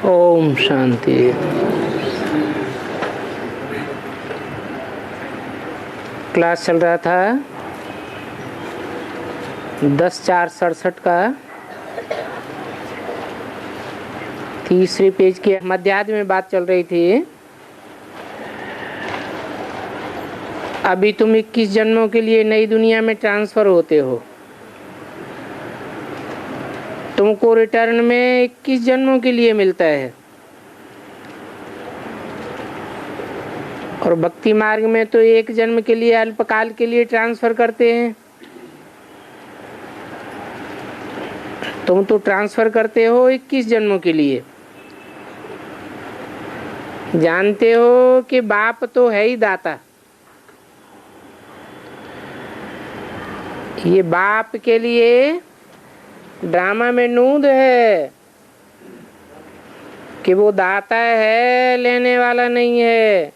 Om Shanti. Class चल रहा था 10/4/67 का तीसरे पेज के मध्यार्ध में बात चल रही थी। अभी तुम 21 जन्मों के लिए नई दुनिया में ट्रांसफर होते हो। तुमको रिटर्न में 21 जन्मों के लिए मिलता है और भक्ति मार्ग में तो एक जन्म के लिए अल्पकाल के लिए ट्रांसफर करते हैं। तुम तो ट्रांसफर करते हो 21 जन्मों के लिए। जानते हो कि बाप तो है ही दाता। ये बाप के लिए ड्रामा में नूंद है कि वो दाता है, लेने वाला नहीं है।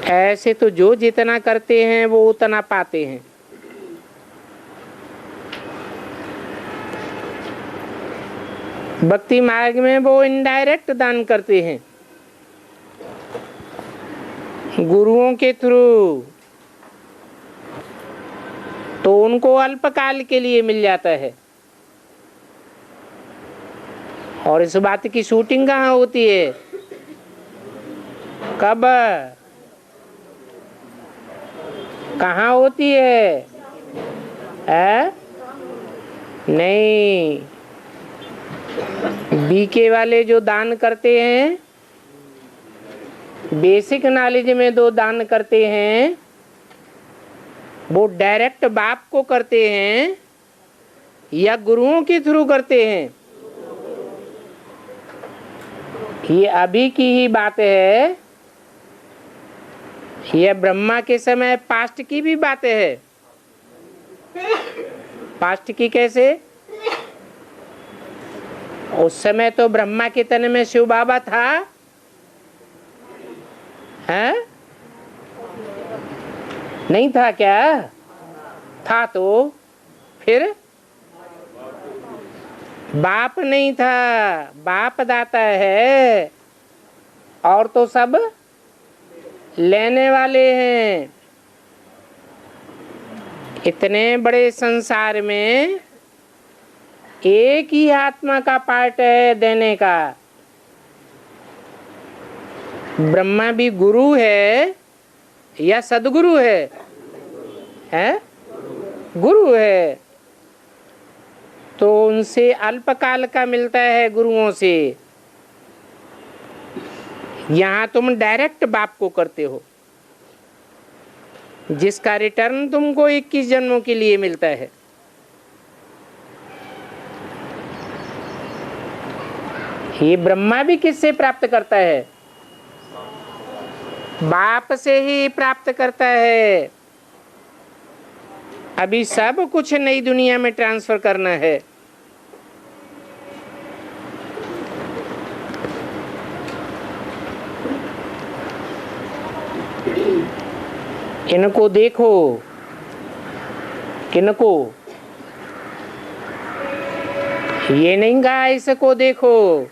ऐसे तो जो जितना करते हैं वो उतना पाते हैं। भक्ति मार्ग में वो इनडायरेक्ट दान करते हैं, गुरुओं के थ्रू, तो उनको अल्पकाल के लिए मिल जाता है। और इस बात की शूटिंग कहाँ होती है? कब, कहाँ होती है? नहीं, बीके वाले जो दान करते हैं, बेसिक नॉलेज में दो दान करते हैं, वो डायरेक्ट बाप को करते हैं या गुरुओं के थ्रू करते हैं? ये अभी की ही बात है, यह ब्रह्मा के समय पास्ट की भी बात है। पास्ट की कैसे? उस समय तो ब्रह्मा के तन में शिव बाबा था, हैं? नहीं था क्या? था तो फिर बाप नहीं था, बाप दाता है और तो सब लेने वाले हैं। इतने बड़े संसार में एक ही आत्मा का पार्ट है देने का। ब्रह्मा भी गुरु है या सदगुरु है? हैं? गुरु है, तो उनसे अल्पकाल का मिलता है गुरुओं से। यहाँ तुम डायरेक्ट बाप को करते हो, जिसका रिटर्न तुमको 21 जन्मों के लिए मिलता है। ये ब्रह्मा भी किससे प्राप्त करता है? बाप से ही प्राप्त करता है। अभी सब कुछ नई दुनिया में ट्रांसफर करना है। इनको देखो, किनको? ये नहीं कहा इसको देखो,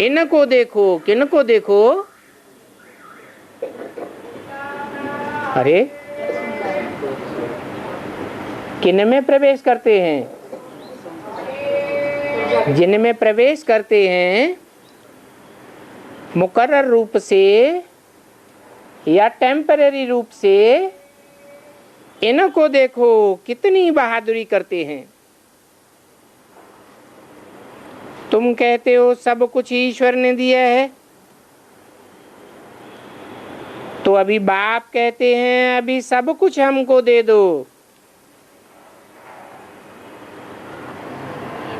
इनको देखो। किनको देखो? अरे किन में प्रवेश करते हैं? जिन में प्रवेश करते हैं मुकर्रर रूप से या टेम्पररी रूप से, इनको देखो कितनी बहादुरी करते हैं। तुम कहते हो सब कुछ ईश्वर ने दिया है, तो अभी बाप कहते हैं अभी सब कुछ हमको दे दो।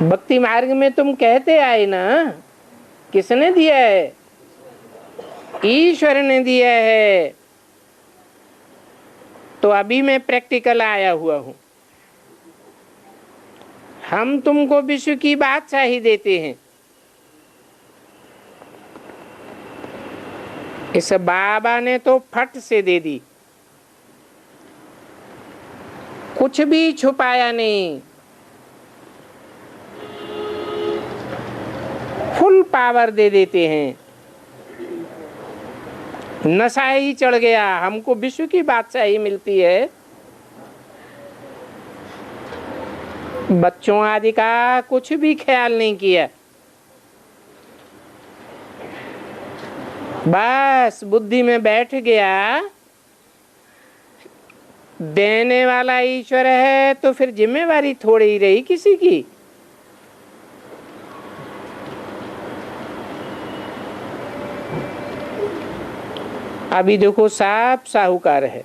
भक्ति मार्ग में तुम कहते आए ना, किसने दिया है? ईश्वर ने दिया है। तो अभी मैं प्रैक्टिकल आया हुआ हूं। हम तुमको विश्व की बादशाही देते हैं। इस बाबा ने तो फट से दे दी। कुछ भी छुपाया नहीं, फुल पावर दे देते हैं। नशा ही चढ़ गया, हमको विश्व की बादशाही मिलती है। बच्चों आदि का कुछ भी ख्याल नहीं किया, बस बुद्धि में बैठ गया देने वाला ईश्वर है, तो फिर जिम्मेवारी थोड़ी ही रही किसी की। अभी देखो साहब साहूकार है,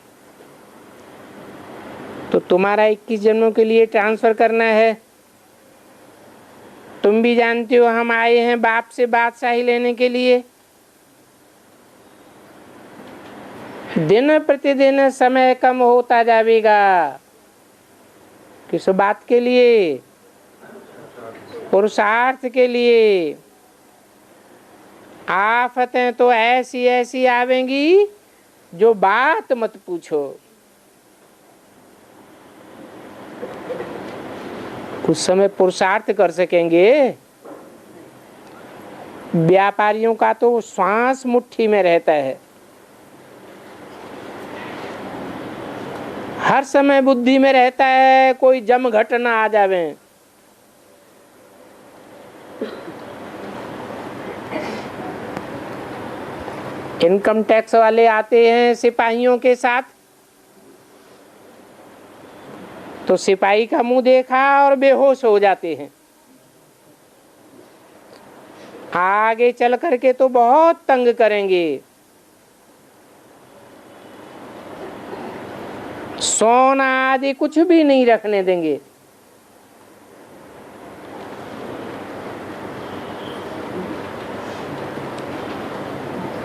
तो तुम्हारा 21 जन्मों के लिए ट्रांसफर करना है। तुम भी जानते हो हम आए हैं बाप से बादशाही लेने के लिए। दिन प्रतिदिन समय कम होता जाएगा। किस बात के लिए? पुरुषार्थ के लिए। आफतें तो ऐसी ऐसी आवेंगी जो बात मत पूछो। कुछ समय पुरुषार्थ कर सकेंगे। व्यापारियों का तो श्वास मुट्ठी में रहता है, हर समय बुद्धि में रहता है कोई जम घटना आ जावे। इनकम टैक्स वाले आते हैं सिपाहियों के साथ, तो सिपाही का मुंह देखा और बेहोश हो जाते हैं। आगे चल करके तो बहुत तंग करेंगे। सोना आदि कुछ भी नहीं रखने देंगे।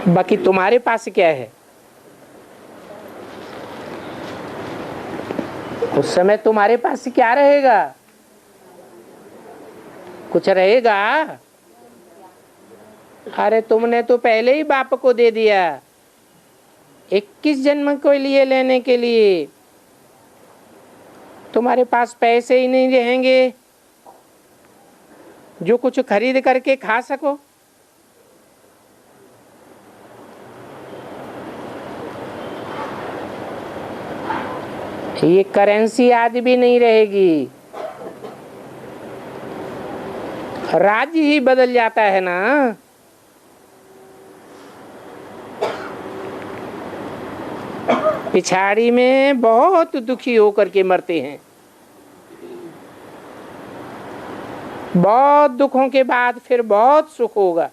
बाकी तुम्हारे पास क्या है? उस समय तुम्हारे पास क्या रहेगा? कुछ रहेगा? अरे तुमने तो पहले ही बाप को दे दिया 21 जन्म के लिए लेने के लिए। तुम्हारे पास पैसे ही नहीं रहेंगे जो कुछ खरीद करके खा सको। ये करेंसी आदि भी नहीं रहेगी, राज्य ही बदल जाता है ना। पिछाड़ी में बहुत दुखी होकर के मरते हैं। बहुत दुखों के बाद फिर बहुत सुख होगा।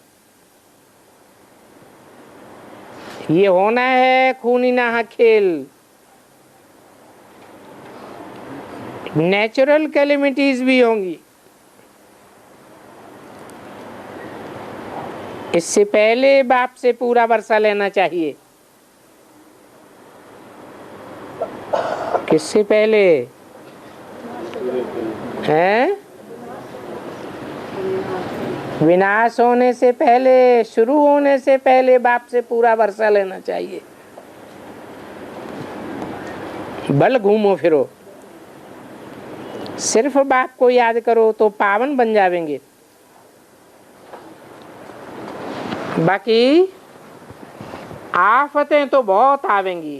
ये होना है खूनी नाहक खेल। नेचुरल कैलेमिटीज भी होंगी। इससे पहले बाप से पूरा वर्षा लेना चाहिए। किससे पहले है? विनाश होने से पहले, शुरू होने से पहले बाप से पूरा वर्षा लेना चाहिए। बल घूमो फिरो, सिर्फ बाप को याद करो तो पावन बन जाएंगे। बाकी आफतें तो बहुत आवेंगी।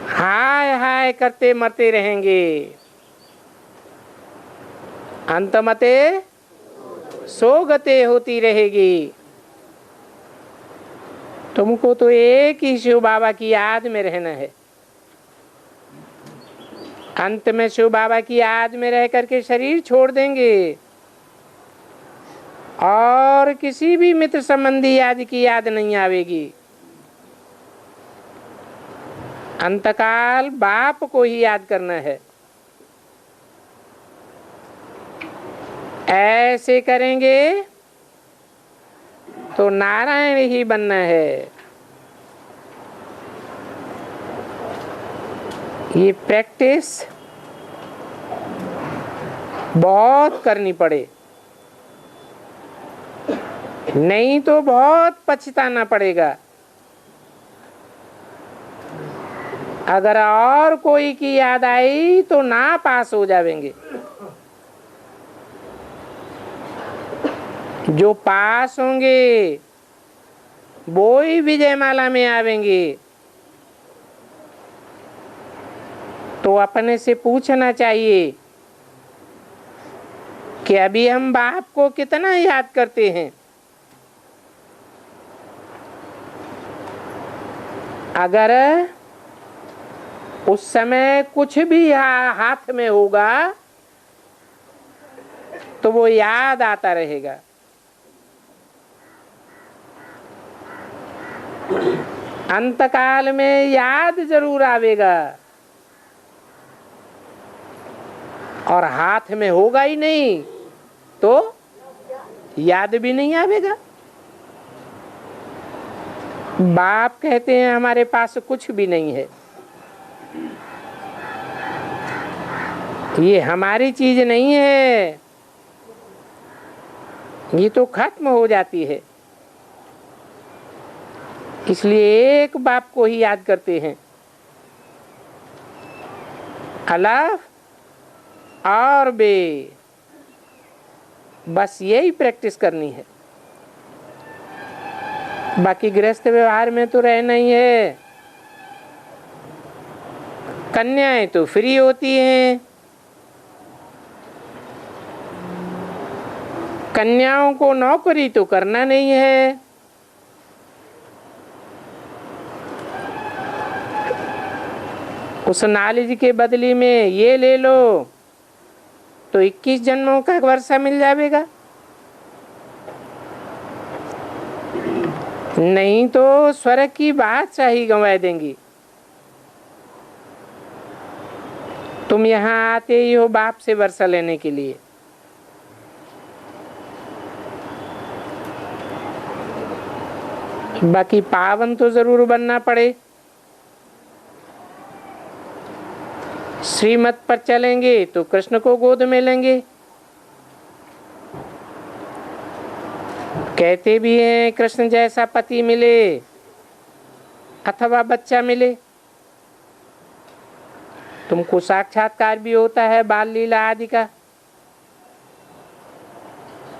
हाय हाय करते मरते रहेंगे। अंतमते सोगते होती रहेगी। तुमको तो एक ही शिव बाबा की याद में रहना है। अंत में शिव बाबा की याद में रह करके शरीर छोड़ देंगे और किसी भी मित्र संबंधी याद की याद नहीं आवेगी। अंतकाल बाप को ही याद करना है। ऐसे करेंगे तो नारायण ही बनना है। ये प्रैक्टिस बहुत करनी पड़े, नहीं तो बहुत पछताना पड़ेगा। अगर और कोई की याद आई तो ना पास हो जाएंगे। जो पास होंगे वो ही विजयमाला में आवेंगे। तो अपने से पूछना चाहिए कि अभी हम बाप को कितना याद करते हैं। अगर उस समय कुछ भी हाथ में होगा तो वो याद आता रहेगा। अंतकाल में याद जरूर आवेगा और हाथ में होगा ही नहीं तो याद भी नहीं आवेगा। बाप कहते हैं हमारे पास कुछ भी नहीं है, ये हमारी चीज नहीं है, ये तो खत्म हो जाती है। इसलिए एक बाप को ही याद करते हैं, अलफ और बे, बस यही प्रैक्टिस करनी है। बाकी गृहस्थ व्यवहार में तो रहना ही है। कन्याएं तो फ्री होती हैं, कन्याओं को नौकरी तो करना नहीं है। उस नॉलेज के बदले में ये ले लो तो 21 जन्मों का वर्षा मिल जाएगा। नहीं तो स्वर्ग की बादशाही गंवा देंगी। तुम यहाँ आते ही हो बाप से वर्षा लेने के लिए। बाकी पावन तो जरूर बनना पड़े। श्रीमत पर चलेंगे तो कृष्ण को गोद में लेंगे। कहते भी हैं कृष्ण जैसा पति मिले अथवा बच्चा मिले। तुमको साक्षात्कार भी होता है बाल लीला आदि का।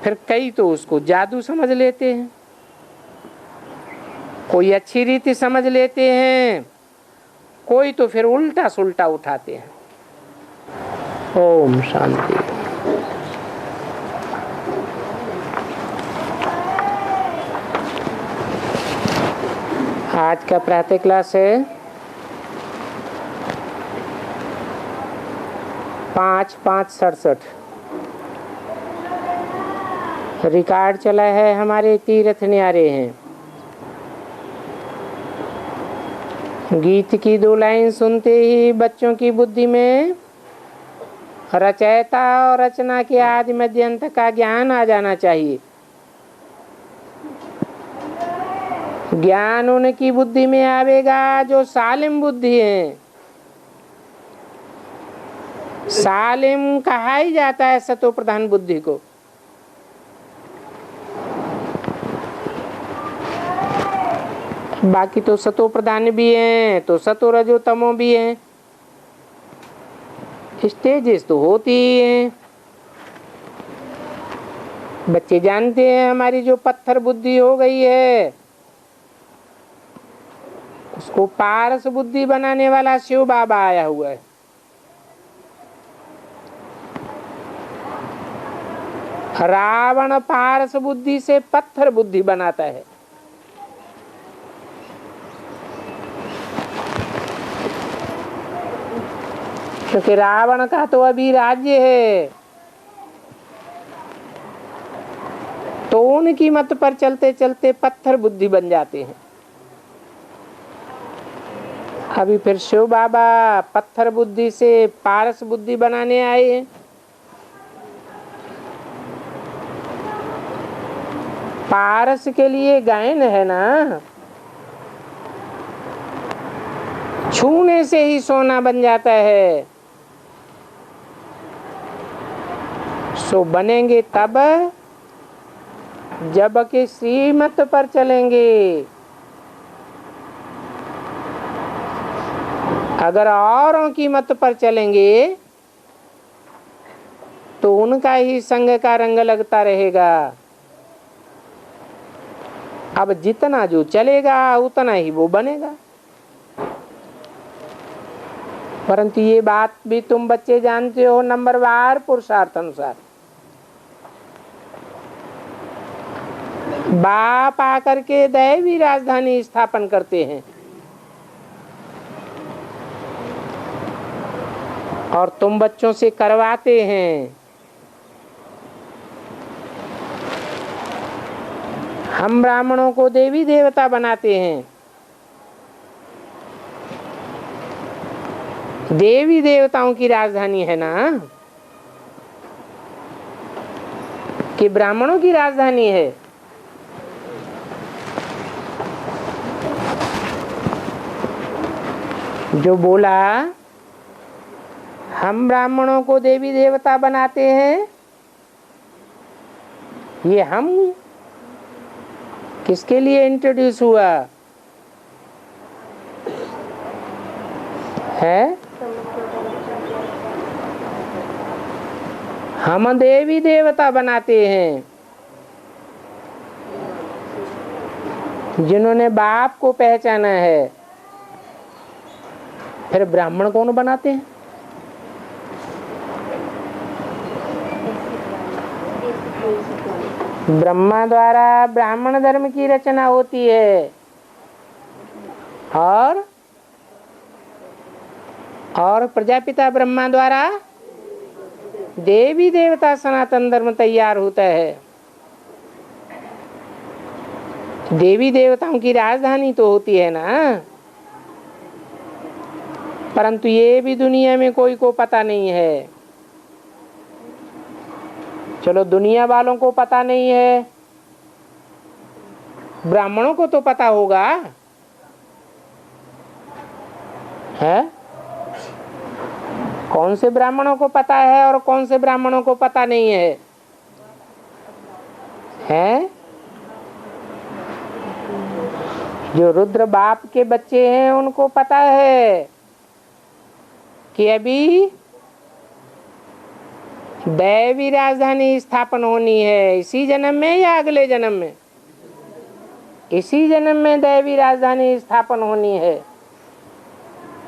फिर कई तो उसको जादू समझ लेते हैं, कोई अच्छी रीति समझ लेते हैं, कोई तो फिर उल्टा सुल्टा उठाते हैं। ओम शांति। आज का प्रातः क्लास है 5/5/67। रिकॉर्ड चला है हमारे तीर्थ न्यारे हैं। गीत की 2 लाइन सुनते ही बच्चों की बुद्धि में रचयिता और रचना के आदि मध्य अंत का ज्ञान आ जाना चाहिए। ज्ञान उनकी बुद्धि में आवेगा जो सालिम बुद्धि है। सालिम कहा ही जाता है सतो प्रधान बुद्धि को। बाकी तो सतो प्रधान भी हैं तो सतो रजो तमो भी हैं। स्टेजेस तो होती ही हैं। बच्चे जानते हैं हमारी जो पत्थर बुद्धि हो गई है उसको पारस बुद्धि बनाने वाला शिव बाबा आया हुआ है। रावण पारस बुद्धि से पत्थर बुद्धि बनाता है। क्योंकि रावण का तो अभी राज्य है तो उनकी मत पर चलते चलते पत्थर बुद्धि बन जाते हैं। अभी फिर शिव बाबा पत्थर बुद्धि से पारस बुद्धि बनाने आए हैं। पारस के लिए गायन है ना, छूने से ही सोना बन जाता है। सो बनेंगे तब जब के श्रीमत पर चलेंगे। अगर औरों की मत पर चलेंगे तो उनका ही संग का रंग लगता रहेगा। अब जितना जो चलेगा उतना ही वो बनेगा। परंतु ये बात भी तुम बच्चे जानते हो, नंबरवार पुरुषार्थ अनुसार बाप आकर के दैवी राजधानी स्थापन करते हैं और तुम बच्चों से करवाते हैं। हम ब्राह्मणों को देवी देवता बनाते हैं। देवी देवताओं की राजधानी है ना, कि ब्राह्मणों की राजधानी है? जो बोला हम ब्राह्मणों को देवी देवता बनाते हैं, ये हम किसके लिए इंट्रोड्यूस हुआ है? हम देवी देवता बनाते हैं जिन्होंने बाप को पहचाना है। फिर ब्राह्मण कौन बनाते हैं? ब्रह्मा द्वारा ब्राह्मण धर्म की रचना होती है और प्रजापिता ब्रह्मा द्वारा देवी देवता सनातन धर्म तैयार होता है। देवी देवताओं की राजधानी तो होती है ना, परंतु ये भी दुनिया में कोई को पता नहीं है। चलो दुनिया वालों को पता नहीं है, ब्राह्मणों को तो पता होगा है? कौन से ब्राह्मणों को पता है और कौन से ब्राह्मणों को पता नहीं है? हैं? जो रुद्र बाप के बच्चे हैं उनको पता है कि अभी दैवी राजधानी स्थापन होनी है। इसी जन्म में या अगले जन्म में? इसी जन्म में दैवी राजधानी स्थापन होनी है।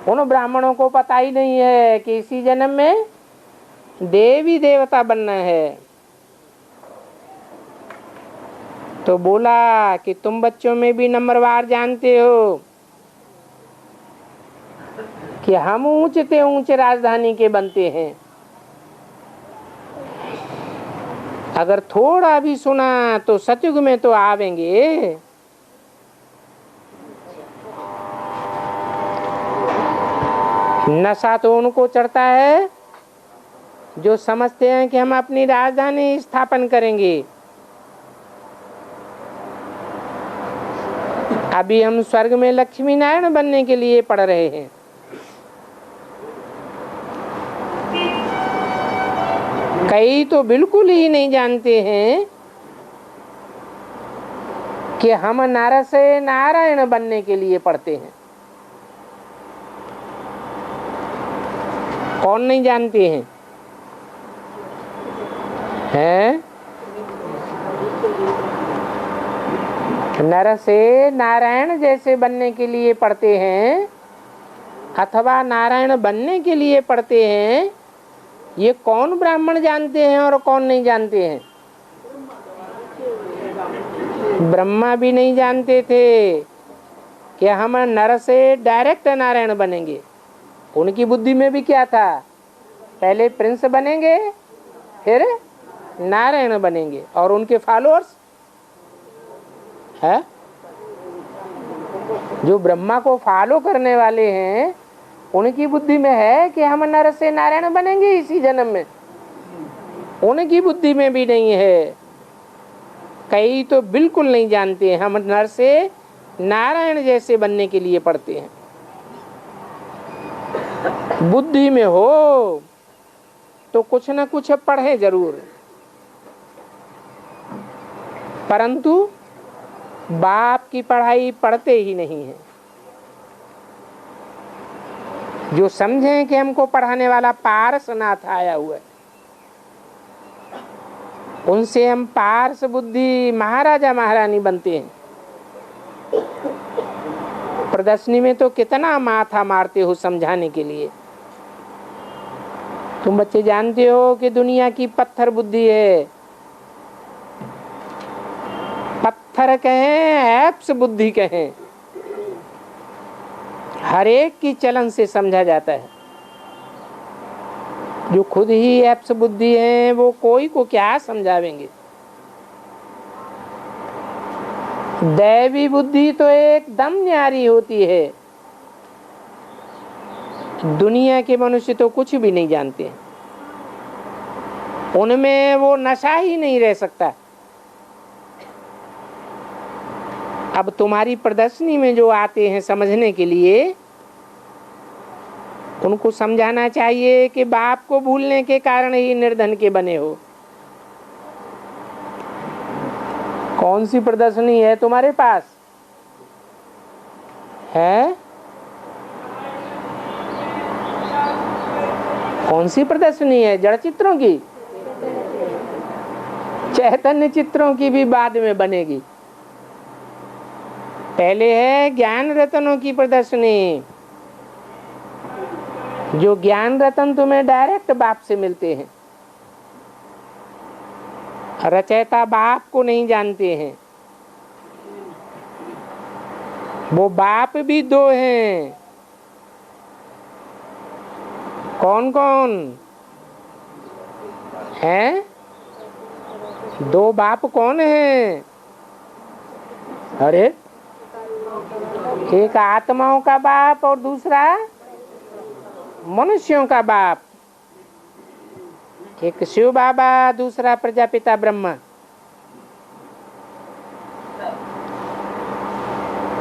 उन ब्राह्मणों को पता ही नहीं है कि इसी जन्म में देवी देवता बनना है। तो बोला कि तुम बच्चों में भी नंबरवार जानते हो कि हम ऊंचे ऊंचे राजधानी के बनते हैं। अगर थोड़ा भी सुना तो सतयुग में तो आवेंगे। नशा तो उनको चढ़ता है जो समझते हैं कि हम अपनी राजधानी स्थापन करेंगे। अभी हम स्वर्ग में लक्ष्मी नारायण बनने के लिए पढ़ रहे हैं। कई तो बिल्कुल ही नहीं जानते हैं कि हम नर से नारायण बनने के लिए पढ़ते हैं। कौन नहीं जानते हैं? हैं? नर से नारायण जैसे बनने के लिए पढ़ते हैं अथवा नारायण बनने के लिए पढ़ते हैं। ये कौन ब्राह्मण जानते हैं और कौन नहीं जानते हैं? ब्रह्मा भी नहीं जानते थे कि हम नर से डायरेक्ट नारायण बनेंगे। उनकी बुद्धि में भी क्या था? पहले प्रिंस बनेंगे फिर नारायण बनेंगे। और उनके फॉलोअर्स है जो ब्रह्मा को फॉलो करने वाले हैं, उनकी बुद्धि में है कि हम नर से नारायण बनेंगे इसी जन्म में। उनकी बुद्धि में भी नहीं है। कई तो बिल्कुल नहीं जानते हम नर से नारायण जैसे बनने के लिए पढ़ते हैं। बुद्धि में हो तो कुछ न कुछ पढ़े जरूर, परंतु बाप की पढ़ाई पढ़ते ही नहीं है। जो समझें कि हमको पढ़ाने वाला पारसनाथ आया हुआ है, उनसे हम पारस बुद्धि महाराजा महारानी बनते हैं। प्रदर्शनी में तो कितना माथा मारते हो समझाने के लिए। तुम बच्चे जानते हो कि दुनिया की पत्थर बुद्धि है, पत्थर कहें एप्स बुद्धि कहें, हर एक की चलन से समझा जाता है। जो खुद ही एप्स बुद्धि है वो कोई को क्या समझावेंगे। दैवी बुद्धि तो एकदम न्यारी होती है। दुनिया के मनुष्य तो कुछ भी नहीं जानते, उनमें वो नशा ही नहीं रह सकता। अब तुम्हारी प्रदर्शनी में जो आते हैं समझने के लिए, उनको समझाना चाहिए कि बाप को भूलने के कारण ही निर्धन के बने हो। कौन सी प्रदर्शनी है तुम्हारे पास? है कौन सी प्रदर्शनी है? जड़ चित्रों की? चैतन्य चित्रों की भी बाद में बनेगी। पहले है ज्ञान रत्नों की प्रदर्शनी, जो ज्ञान रत्न तुम्हें डायरेक्ट बाप से मिलते हैं। रचयिता बाप को नहीं जानते हैं। वो बाप भी दो हैं। कौन कौन हैं? दो बाप कौन हैं? अरे एक आत्माओं का बाप और दूसरा मनुष्यों का बाप। एक शिव बाबा, दूसरा प्रजापिता ब्रह्मा।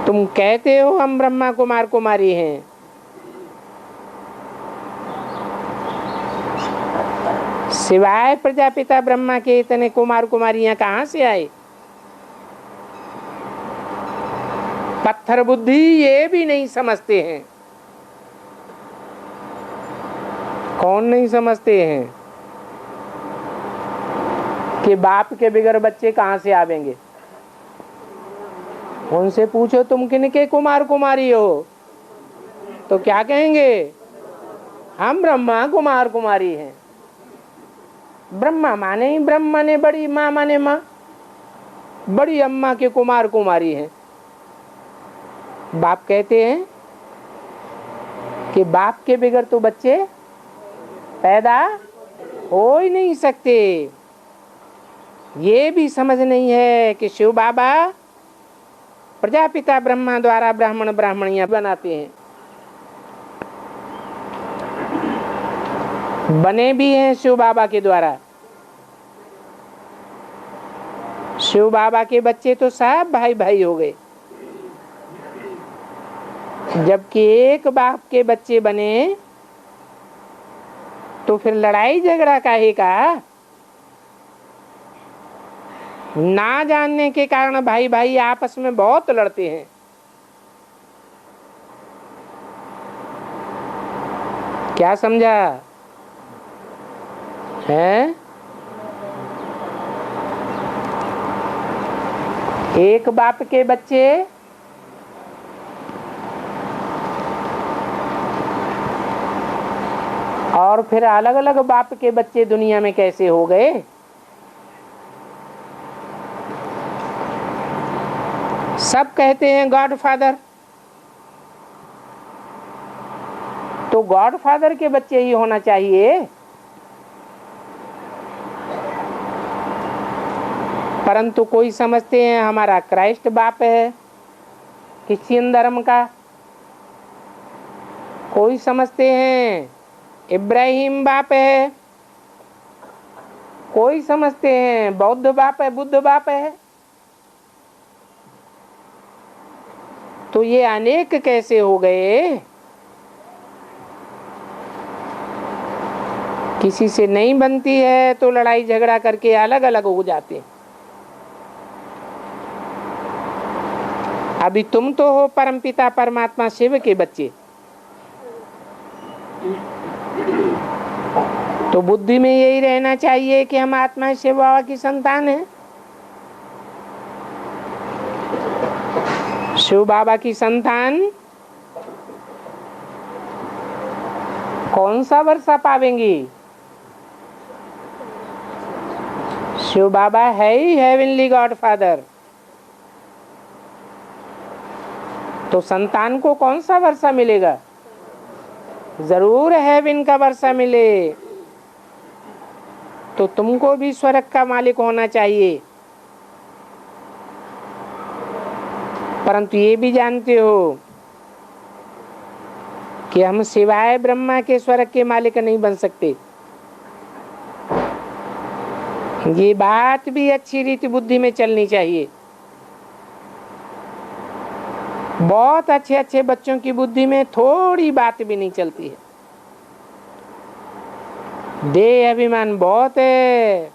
तुम कहते हो हम ब्रह्मा कुमार कुमारी हैं, सिवाय प्रजापिता ब्रह्मा के इतने कुमार कुमारियां कहां से आए? पत्थर बुद्धि ये भी नहीं समझते हैं। कौन नहीं समझते हैं कि बाप के बिगड़ बच्चे कहां से आवेंगे? उनसे पूछो तुम किनके कुमार कुमारी हो, तो क्या कहेंगे? हम ब्रह्मा कुमार कुमारी हैं। ब्रह्मा माने ही ब्रह्म माने बड़ी, माँ माने माँ, बड़ी अम्मा के कुमार कुमारी हैं। बाप कहते हैं कि बाप के बिगड़ तो बच्चे पैदा हो ही नहीं सकते। ये भी समझ नहीं है कि शिव बाबा प्रजापिता ब्रह्मा द्वारा ब्राह्मण ब्राह्मणियां बनाते हैं, बने भी हैं शिव बाबा के द्वारा। शिव बाबा के बच्चे तो सब भाई भाई हो गए, जबकि एक बाप के बच्चे बने तो फिर लड़ाई झगड़ा काहे का? ना जानने के कारण भाई भाई आपस में बहुत लड़ते हैं। क्या समझा है? एक बाप के बच्चे और फिर अलग अलग बाप के बच्चे दुनिया में कैसे हो गए? सब कहते हैं गॉड फादर, तो गॉड फादर के बच्चे ही होना चाहिए। परंतु कोई समझते हैं हमारा क्राइस्ट बाप है क्रिश्चियन धर्म का, कोई समझते हैं इब्राहिम बाप है, कोई समझते हैं बौद्ध बाप है, बुद्ध बाप है। तो ये अनेक कैसे हो गए? किसी से नहीं बनती है तो लड़ाई झगड़ा करके अलग अलग हो जाते। अभी तुम तो हो परमपिता परमात्मा शिव के बच्चे, तो बुद्धि में यही रहना चाहिए कि हम आत्मा शिव बाबा की संतान हैं। शिव बाबा की संतान कौन सा वर्षा पावेंगी? शिव बाबा है ही हेवनली गॉड फादर, तो संतान को कौन सा वर्षा मिलेगा? जरूर हेवन का वर्षा मिले। तो तुमको भी स्वर्ग का मालिक होना चाहिए, परंतु ये भी जानते हो कि हम सिवाय ब्रह्मा के स्वर्ग के मालिक नहीं बन सकते। ये बात भी अच्छी रीति बुद्धि में चलनी चाहिए। बहुत अच्छे अच्छे बच्चों की बुद्धि में थोड़ी बात भी नहीं चलती है। देह अभिमान बहुत है,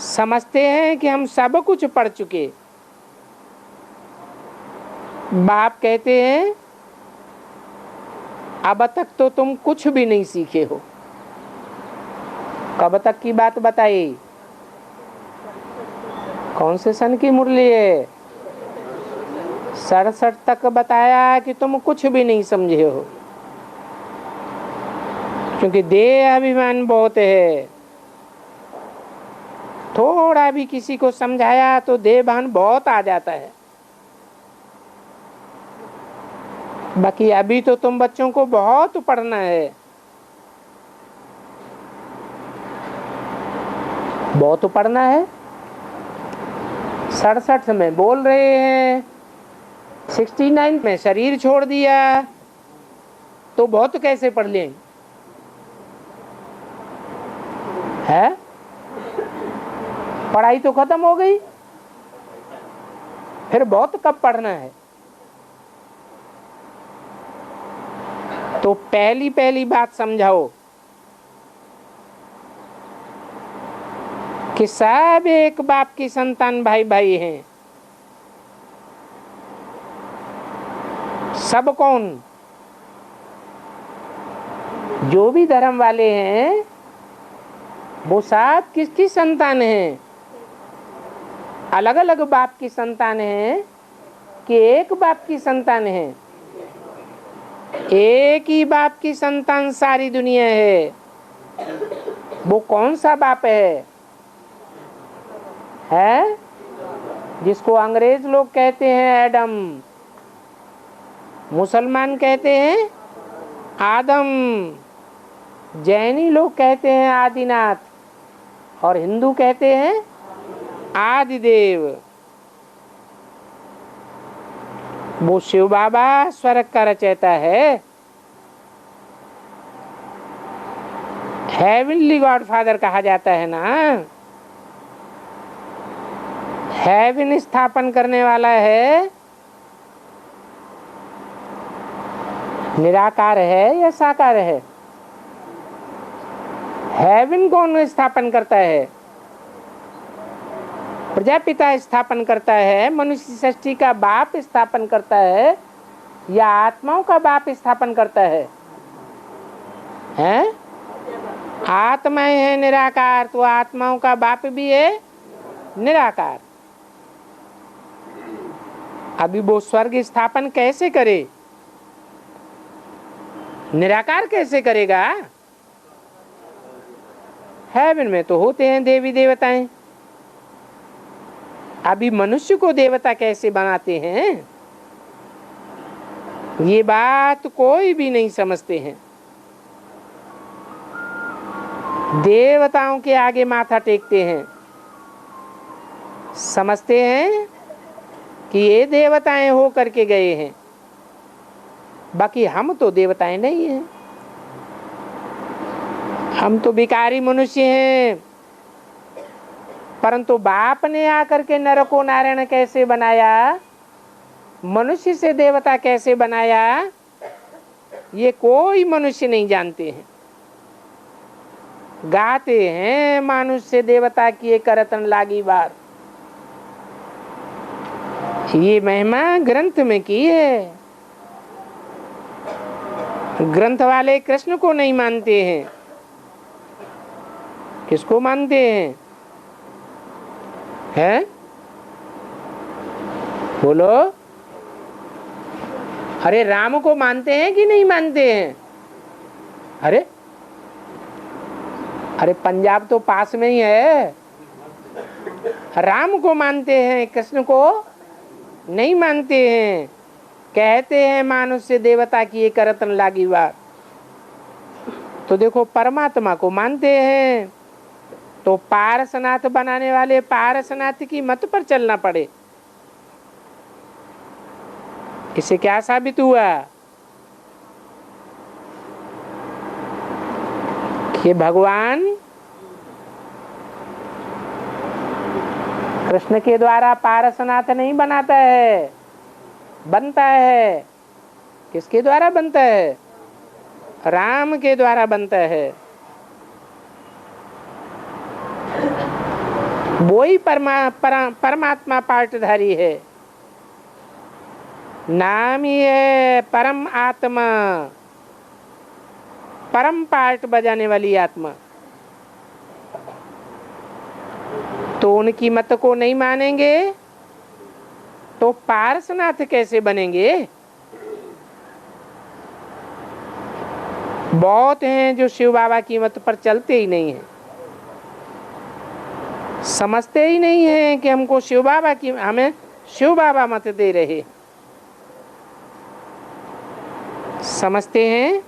समझते हैं कि हम सब कुछ पढ़ चुके। बाप कहते हैं अब तक तो तुम कुछ भी नहीं सीखे हो। कब तक की बात बताई? कौन से सन की मुरली है? 67 तक बताया कि तुम कुछ भी नहीं समझे हो, क्योंकि देह अभिमान बहुत है। थोड़ा भी किसी को समझाया तो देह भान बहुत आ जाता है। बाकी अभी तो तुम बच्चों को बहुत पढ़ना है, बहुत पढ़ना है। 67 में बोल रहे हैं, 69 में शरीर छोड़ दिया, तो बहुत कैसे पढ़ लें? है पढ़ाई तो खत्म हो गई, फिर बहुत कब पढ़ना है? तो पहली बात समझाओ कि सब एक बाप की संतान भाई भाई हैं। सब कौन? जो भी धर्म वाले हैं वो सब किसकी संतान हैं? अलग अलग बाप की संतान हैं कि एक बाप की संतान हैं? एक ही बाप की संतान सारी दुनिया है। वो कौन सा बाप है? जिसको अंग्रेज लोग कहते हैं एडम, मुसलमान कहते हैं आदम, जैनी लोग कहते हैं आदिनाथ, और हिंदू कहते हैं आदिदेव। वो शिव बाबा स्वर्ग का रचयिता है, हेवनली गॉड फादर कहा जाता है ना। हेवन स्थापन करने वाला है। निराकार है या साकार है? हेवन कौन स्थापन करता है? प्रजापिता स्थापन करता है, मनुष्य सृष्टि का बाप स्थापन करता है, या आत्माओं का बाप स्थापन करता है? हैं? आत्माएं है निराकार, तो आत्माओं का बाप भी है निराकार। अभी वो स्वर्ग स्थापन कैसे करे? निराकार कैसे करेगा? हेवन में तो होते हैं देवी देवताएं। अभी मनुष्य को देवता कैसे बनाते हैं, ये बात कोई भी नहीं समझते हैं। देवताओं के आगे माथा टेकते हैं, समझते हैं कि ये देवताएं हो करके गए हैं, बाकी हम तो देवताएं नहीं हैं। हम तो भिखारी मनुष्य हैं। परंतु बाप ने आकर के नर को नारायण कैसे बनाया, मनुष्य से देवता कैसे बनाया, ये कोई मनुष्य नहीं जानते हैं। गाते हैं मानुष से देवता किए करतन लागी बार, ये महिमा ग्रंथ में की है। ग्रंथ वाले कृष्ण को नहीं मानते हैं, किसको मानते हैं? हैं? बोलो। अरे राम को मानते हैं कि नहीं मानते हैं? अरे अरे पंजाब तो पास में ही है। राम को मानते हैं, कृष्ण को नहीं मानते हैं। कहते हैं मानुष से देवता की एक रतन लागी बात। तो देखो परमात्मा को मानते हैं तो पारसनाथ बनाने वाले पारसनाथ की मत पर चलना पड़े। इससे क्या साबित हुआ कि भगवान कृष्ण के द्वारा पारसनाथ नहीं बनाता है, बनता है। किसके द्वारा बनता है? राम के द्वारा बनता है। वो ही परमात्मा पार्टधारी है। नाम ही है परम आत्मा, परम पार्ट बजाने वाली आत्मा। तो उनकी मत को नहीं मानेंगे तो पारसनाथ कैसे बनेंगे? बहुत हैं जो शिव बाबा की मत पर चलते ही नहीं हैं, समझते ही नहीं हैं कि हमको शिव बाबा की, हमें शिव बाबा मत दे रहे। समझते हैं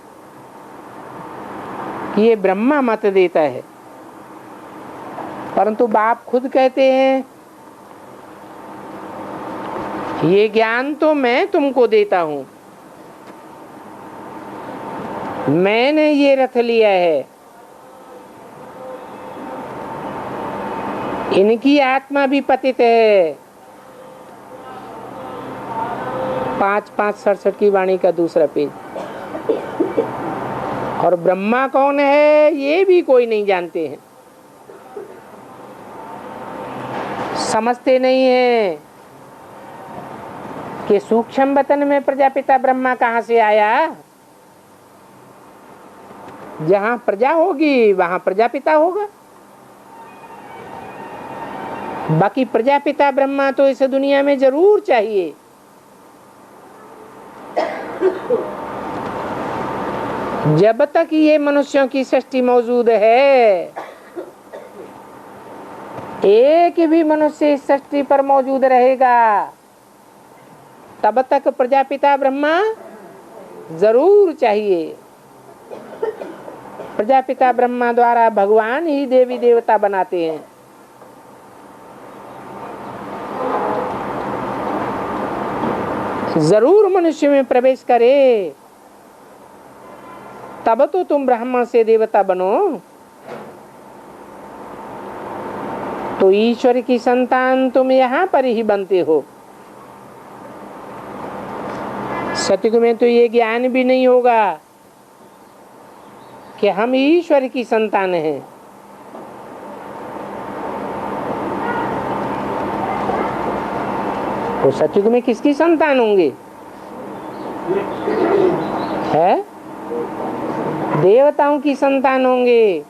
कि ये ब्रह्मा मत देता है, परंतु बाप खुद कहते हैं ये ज्ञान तो मैं तुमको देता हूं, मैंने ये रथ लिया है। इनकी आत्मा भी पतित है। 5:5:67 की वाणी का दूसरा पेज। और ब्रह्मा कौन है ये भी कोई नहीं जानते हैं, समझते नहीं है कि सूक्ष्म वतन में प्रजापिता ब्रह्मा कहां से आया। जहां प्रजा होगी वहां प्रजापिता होगा। बाकी प्रजापिता ब्रह्मा तो इस दुनिया में जरूर चाहिए। जब तक ये मनुष्यों की सृष्टि मौजूद है, एक भी मनुष्य इस सृष्टि पर मौजूद रहेगा, तब तक प्रजापिता ब्रह्मा जरूर चाहिए। प्रजापिता ब्रह्मा द्वारा भगवान ही देवी देवता बनाते हैं। जरूर मनुष्य में प्रवेश करे तब तो तुम ब्रह्मा से देवता बनो। तो ईश्वर की संतान तुम यहाँ पर ही बनते हो। सतयुग में तो ये ज्ञान भी नहीं होगा कि हम ईश्वर की संतान हैं। तो सतयुग में किसकी संतान होंगे? है देवताओं की संतान होंगे।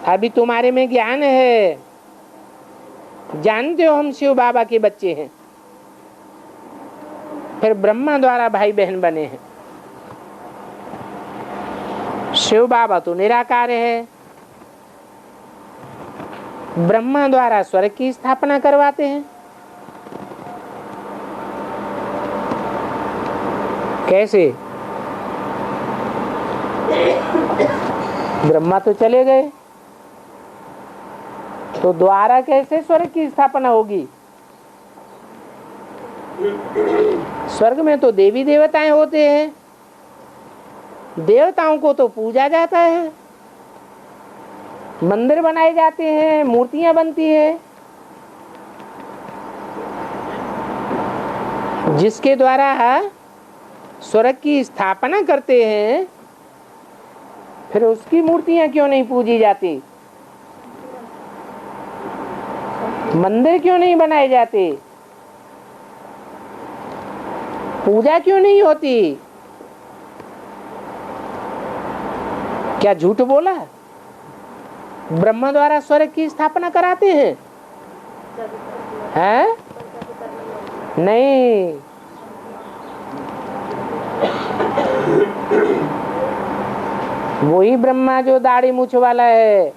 अभी तुम्हारे में ज्ञान है, जानते हो हम शिव बाबा के बच्चे हैं, फिर ब्रह्मा द्वारा भाई बहन बने हैं। शिव बाबा तो निराकार है, ब्रह्मा द्वारा स्वर्ग की स्थापना करवाते हैं। कैसे? ब्रह्मा तो चले गए तो द्वारा कैसे स्वर्ग की स्थापना होगी? स्वर्ग में तो देवी देवताएं होते हैं, देवताओं को तो पूजा जाता है, मंदिर बनाए जाते हैं, मूर्तियां बनती है, जिसके द्वारा स्वर्ग की स्थापना करते हैं। फिर उसकी मूर्तियां क्यों नहीं पूजी जाती? मंदिर क्यों नहीं बनाए जाते? पूजा क्यों नहीं होती? क्या झूठ बोला? ब्रह्मा द्वारा स्वर्ग की स्थापना कराते हैं? हैं? नहीं, वही ब्रह्मा जो दाढ़ी मूछ वाला है,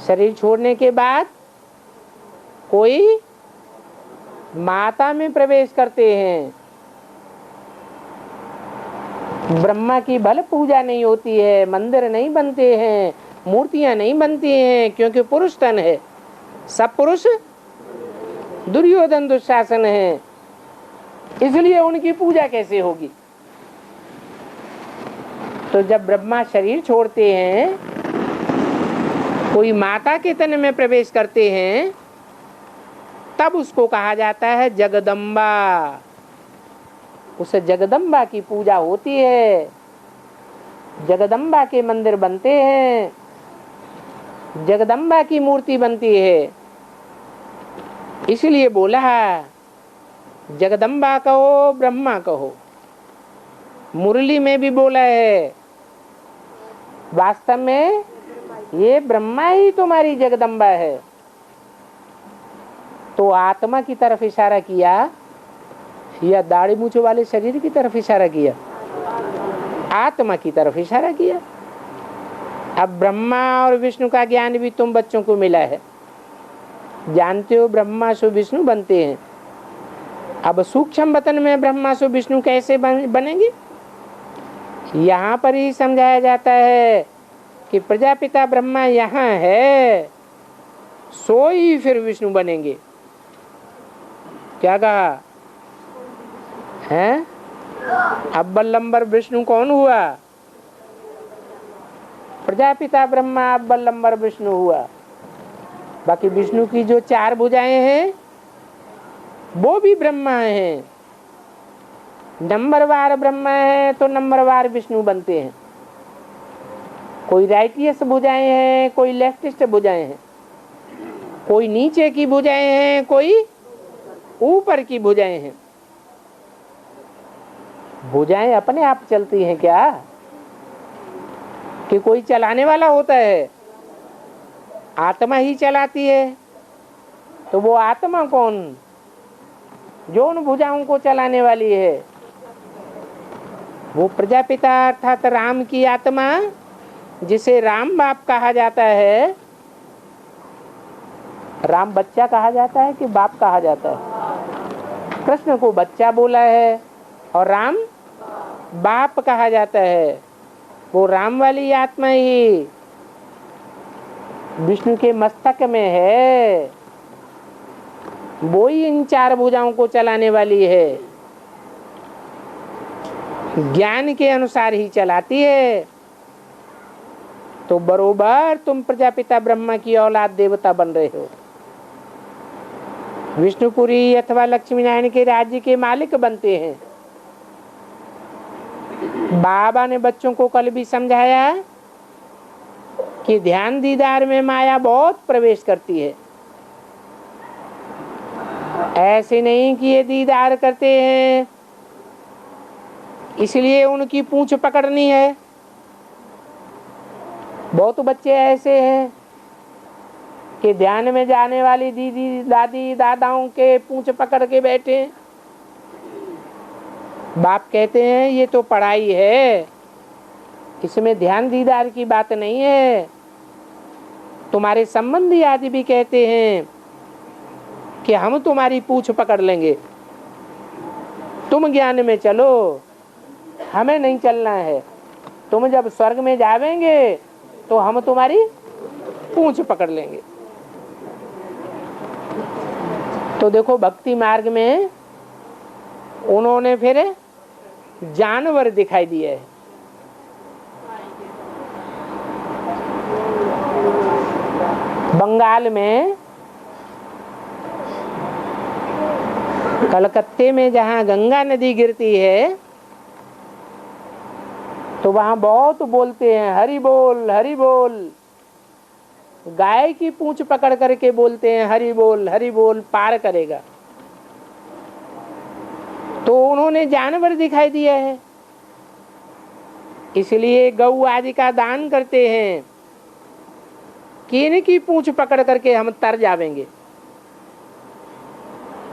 शरीर छोड़ने के बाद कोई माता में प्रवेश करते हैं। ब्रह्मा की भले पूजा नहीं होती है, मंदिर नहीं बनते हैं, मूर्तियां नहीं बनती हैं, क्योंकि पुरुष तन है, सब पुरुष दुर्योधन दुशासन है, इसलिए उनकी पूजा कैसे होगी? तो जब ब्रह्मा शरीर छोड़ते हैं, कोई माता के तन में प्रवेश करते हैं, तब उसको कहा जाता है जगदम्बा। उस जगदम्बा की पूजा होती है, जगदम्बा के मंदिर बनते हैं, जगदम्बा की मूर्ति बनती है। इसलिए बोला जगदम्बा कहो, ब्रह्मा कहो। मुरली में भी बोला है, वास्तव में ये ब्रह्मा ही तुम्हारी जगदम्बा है। तो आत्मा की तरफ इशारा किया या दाढ़ी मूछ वाले शरीर की तरफ इशारा किया? आत्मा की तरफ इशारा किया। अब ब्रह्मा और विष्णु का ज्ञान भी तुम बच्चों को मिला है, जानते हो ब्रह्मा से विष्णु बनते हैं। अब सूक्ष्म वतन में ब्रह्मा से विष्णु कैसे बनेंगे? यहाँ पर ही समझाया जाता है कि प्रजापिता ब्रह्मा यहाँ है, सो ही फिर विष्णु बनेंगे। क्या कहा है? अव्वल नंबर विष्णु कौन हुआ? प्रजापिता ब्रह्मा अव्वल नंबर विष्णु हुआ। बाकी विष्णु की जो 4 भुजाएं हैं वो भी ब्रह्मा हैं। नंबरवार ब्रह्मा है तो नंबरवार विष्णु बनते हैं। कोई राइटियस भुजाएं हैं, कोई लेफ्टिस्ट भुजाएं हैं, कोई नीचे की भुजाएं हैं, कोई ऊपर की भुजाएं हैं। भुजाएं अपने आप चलती हैं क्या कि कोई चलाने वाला होता है? आत्मा ही चलाती है। तो वो आत्मा कौन जो उन भुजाओं को चलाने वाली है? वो प्रजापिता अर्थात राम की आत्मा, जिसे राम बाप कहा जाता है। राम बच्चा कहा जाता है कि बाप कहा जाता है? कृष्ण को बच्चा बोला है और राम बाप कहा जाता है। वो राम वाली आत्मा ही विष्णु के मस्तक में है, वो ही इन 4 भुजाओं को चलाने वाली है, ज्ञान के अनुसार ही चलाती है। तो बरोबर तुम प्रजापिता ब्रह्मा की औलाद देवता बन रहे हो। विष्णुपुरी अथवा लक्ष्मी नारायण के राज्य के मालिक बनते हैं। बाबा ने बच्चों को कल भी समझाया कि ध्यान दीदार में माया बहुत प्रवेश करती है। ऐसे नहीं कि ये दीदार करते हैं इसलिए उनकी पूंछ पकड़नी है। बहुत बच्चे ऐसे हैं कि ध्यान में जाने वाली दीदी दादी दादाओं के पूंछ पकड़ के बैठे। बाप कहते हैं ये तो पढ़ाई है, इसमें ध्यान दीदार की बात नहीं है। तुम्हारे संबंधी आदि भी कहते हैं कि हम तुम्हारी पूंछ पकड़ लेंगे, तुम ज्ञान में चलो, हमें नहीं चलना है। तुम जब स्वर्ग में जावेंगे तो हम तुम्हारी पूंछ पकड़ लेंगे। तो देखो भक्ति मार्ग में उन्होंने फिर जानवर दिखाई दिए। बंगाल में कलकत्ते में जहाँ गंगा नदी गिरती है तो वहाँ बहुत बोलते हैं हरि बोल हरि बोल। गाय की पूंछ पकड़ करके बोलते हैं हरि बोल पार करेगा। तो उन्होंने जानवर दिखाई दिया है। इसलिए गऊ आदि का दान करते हैं कि इनकी पूंछ पकड़ करके हम तर जावेंगे।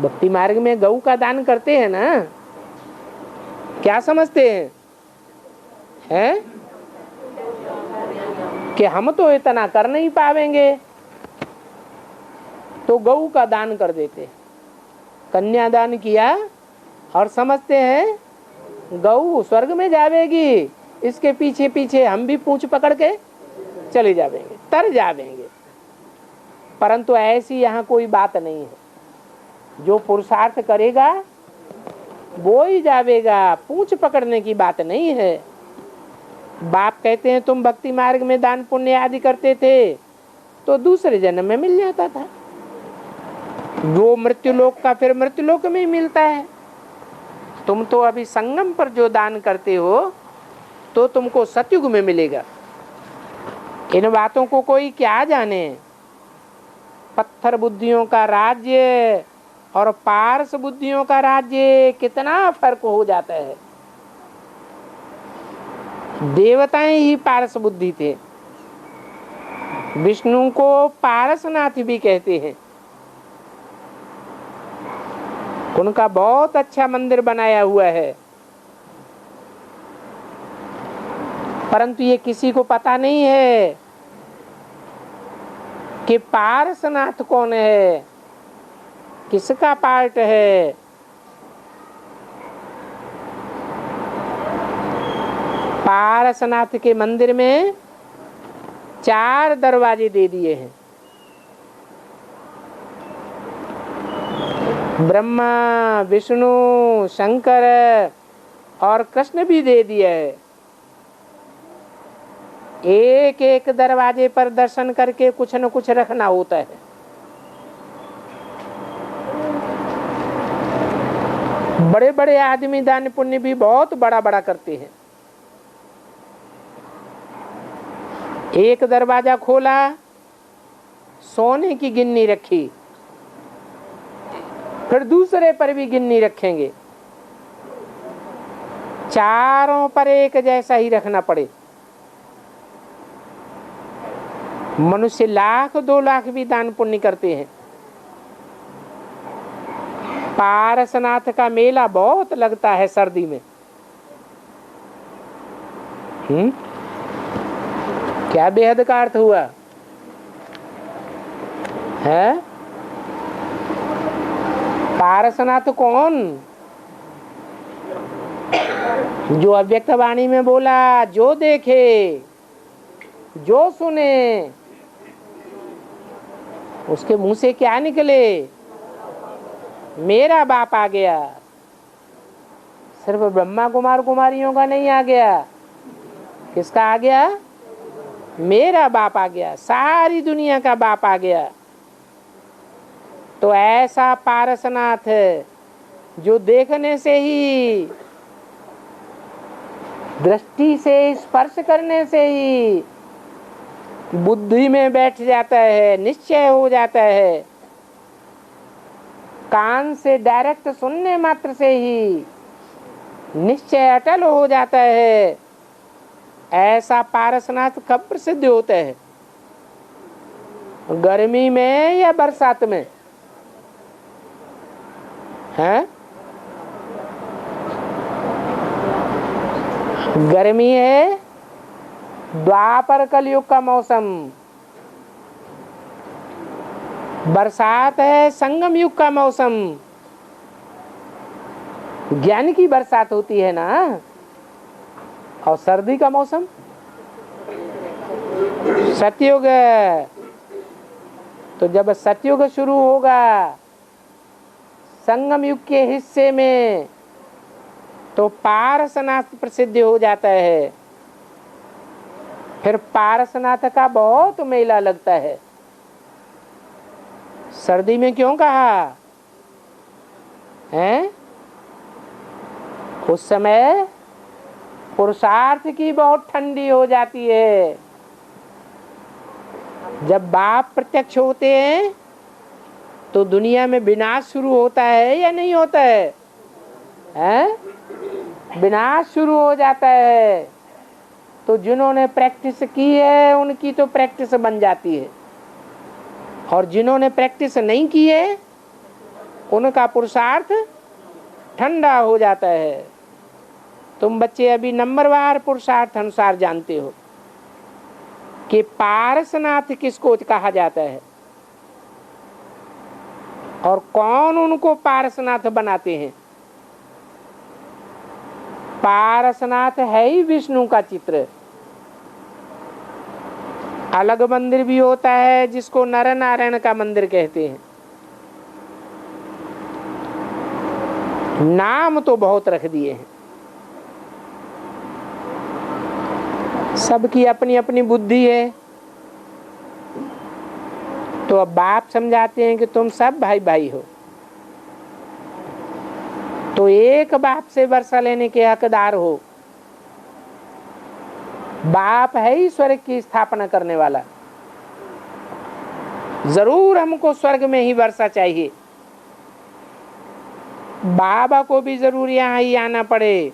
भक्ति मार्ग में गऊ का दान करते हैं ना, क्या समझते हैं कि हम तो इतना कर नहीं पावेंगे, तो गऊ का दान कर देते। कन्यादान किया और समझते हैं गऊ स्वर्ग में जावेगी, इसके पीछे पीछे हम भी पूंछ पकड़ के चले जावेंगे, तर जावेंगे। परंतु ऐसी यहाँ कोई बात नहीं है। जो पुरुषार्थ करेगा वो ही जावेगा, पूंछ पकड़ने की बात नहीं है। बाप कहते हैं तुम भक्ति मार्ग में दान पुण्य आदि करते थे तो दूसरे जन्म में मिल जाता था, जो मृत्युलोक का फिर मृत्युलोक में ही मिलता है। तुम तो अभी संगम पर जो दान करते हो तो तुमको सतयुग में मिलेगा। इन बातों को कोई क्या जाने। पत्थर बुद्धियों का राज्य और पारस बुद्धियों का राज्य कितना फर्क हो जाता है। देवताएं ही पारस बुद्धि थे, विष्णु को पारसनाथ भी कहते हैं। उनका बहुत अच्छा मंदिर बनाया हुआ है, परंतु ये किसी को पता नहीं है कि पारसनाथ कौन है, किसका पार्ट है। पारसनाथ के मंदिर में 4 दरवाजे दे दिए हैं। ब्रह्मा, विष्णु, शंकर और कृष्ण भी दे दिया है। एक एक दरवाजे पर दर्शन करके कुछ न कुछ रखना होता है। बड़े बड़े आदमी दान पुण्य भी बहुत बड़ा बड़ा करते हैं। एक दरवाजा खोला, सोने की गिन्नी रखी, फिर दूसरे पर भी गिन्नी रखेंगे, चारों पर एक जैसा ही रखना पड़े। मनुष्य 1,00,000 2,00,000 भी दान पुण्य करते हैं। पारसनाथ का मेला बहुत लगता है सर्दी में। क्या बेहद का अर्थ हुआ है? पारसनाथ कौन? जो अव्यक्त वाणी में बोला, जो देखे, जो सुने, उसके मुंह से क्या निकले? मेरा बाप आ गया। सिर्फ ब्रह्मा कुमार कुमारियों का नहीं आ गया, किसका आ गया? मेरा बाप आ गया, सारी दुनिया का बाप आ गया। तो ऐसा पारसनाथ है जो देखने से ही, दृष्टि से, स्पर्श करने से ही बुद्धि में बैठ जाता है, निश्चय हो जाता है। कान से डायरेक्ट सुनने मात्र से ही निश्चय अटल हो जाता है। ऐसा पारसनाथ कब प्रसिद्ध होता है? गर्मी में या बरसात में? हैं? गर्मी है द्वापर कलयुग का मौसम, बरसात है संगम युग का मौसम। ज्ञान की बरसात होती है ना। और सर्दी का मौसम सतयुग। तो जब सतयुग शुरू होगा संगम युग के हिस्से में, तो पारसनाथ प्रसिद्ध हो जाता है। फिर पारसनाथ का बहुत मेला लगता है। सर्दी में क्यों कहा है? उस समय पुरुषार्थ की बहुत ठंडी हो जाती है। जब बाप प्रत्यक्ष होते हैं तो दुनिया में विनाश शुरू होता है या नहीं होता है? हैं? विनाश शुरू हो जाता है। तो जिन्होंने प्रैक्टिस की है उनकी तो प्रैक्टिस बन जाती है, और जिन्होंने प्रैक्टिस नहीं की है उनका पुरुषार्थ ठंडा हो जाता है। तुम बच्चे अभी नंबरवार पुरुषार्थ अनुसार जानते हो कि पारसनाथ किसको कहा जाता है और कौन उनको पारसनाथ बनाते हैं। पारसनाथ है ही विष्णु का चित्र। अलग मंदिर भी होता है जिसको नर नारायण का मंदिर कहते हैं। नाम तो बहुत रख दिए हैं, सबकी अपनी अपनी बुद्धि है। तो अब बाप समझाते हैं कि तुम सब भाई भाई हो, तो एक बाप से वर्षा लेने के हकदार हो। बाप है ही स्वर्ग की स्थापना करने वाला। जरूर हमको स्वर्ग में ही वर्षा चाहिए, बाबा को भी जरूर यहाँ ही आना पड़े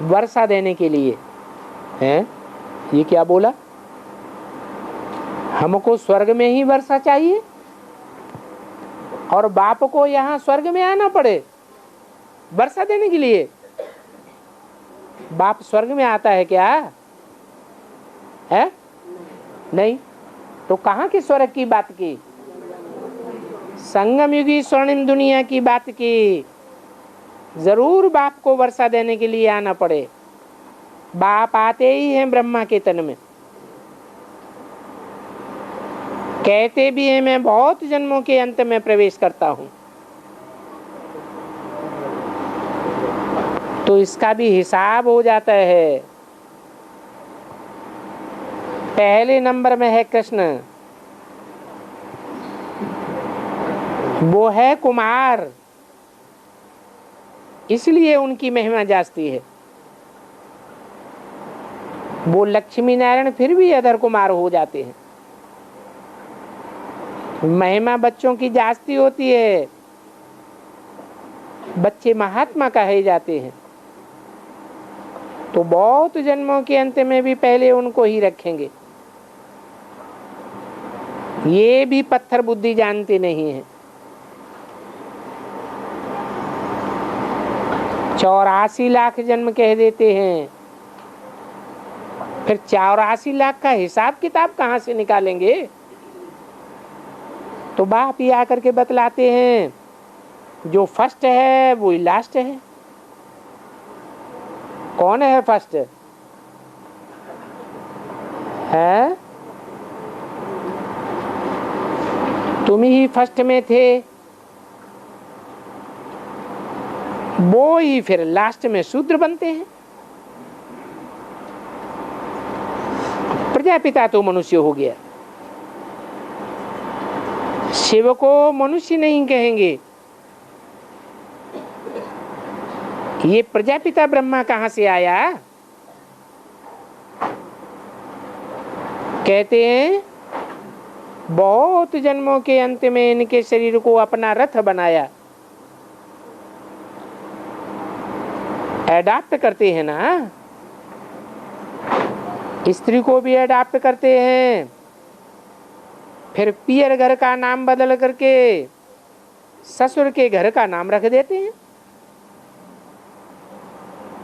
वर्षा देने के लिए। हैं? ये क्या बोला? हमको स्वर्ग में ही वर्षा चाहिए और बाप को यहाँ स्वर्ग में आना पड़े वर्षा देने के लिए। बाप स्वर्ग में आता है क्या? है नहीं। तो कहाँ की स्वर्ग की बात की? संगम युगी स्वर्णिम दुनिया की बात की। जरूर बाप को वर्षा देने के लिए आना पड़े। बाप आते ही हैं ब्रह्मा के तन में। कहते भी हैं मैं बहुत जन्मों के अंत में प्रवेश करता हूं। तो इसका भी हिसाब हो जाता है। पहले नंबर में है कृष्ण, वो है कुमार, इसलिए उनकी महिमा जास्ती है। वो लक्ष्मी नारायण फिर भी अधर कुमार हो जाते हैं। महिमा बच्चों की जास्ती होती है, बच्चे महात्मा कहे जाते हैं। तो बहुत जन्मों के अंत में भी पहले उनको ही रखेंगे। ये भी पत्थर बुद्धि जानते नहीं है। 84 लाख जन्म कह देते हैं, फिर 84 लाख का हिसाब किताब कहाँ से निकालेंगे? तो बाप ही आकर के बतलाते हैं जो फर्स्ट है वो ही लास्ट है। कौन है फर्स्ट? है तुम ही फर्स्ट में थे, वो ही फिर लास्ट में शूद्र बनते हैं। प्रजापिता तो मनुष्य हो गया, शिव को मनुष्य नहीं कहेंगे। ये प्रजापिता ब्रह्मा कहाँ से आया? कहते हैं बहुत जन्मों के अंत में इनके शरीर को अपना रथ बनाया। एडाप्ट करते हैं ना, स्त्री को भी एडाप्ट करते हैं, फिर पियर घर का नाम बदल करके ससुर के घर का नाम रख देते हैं।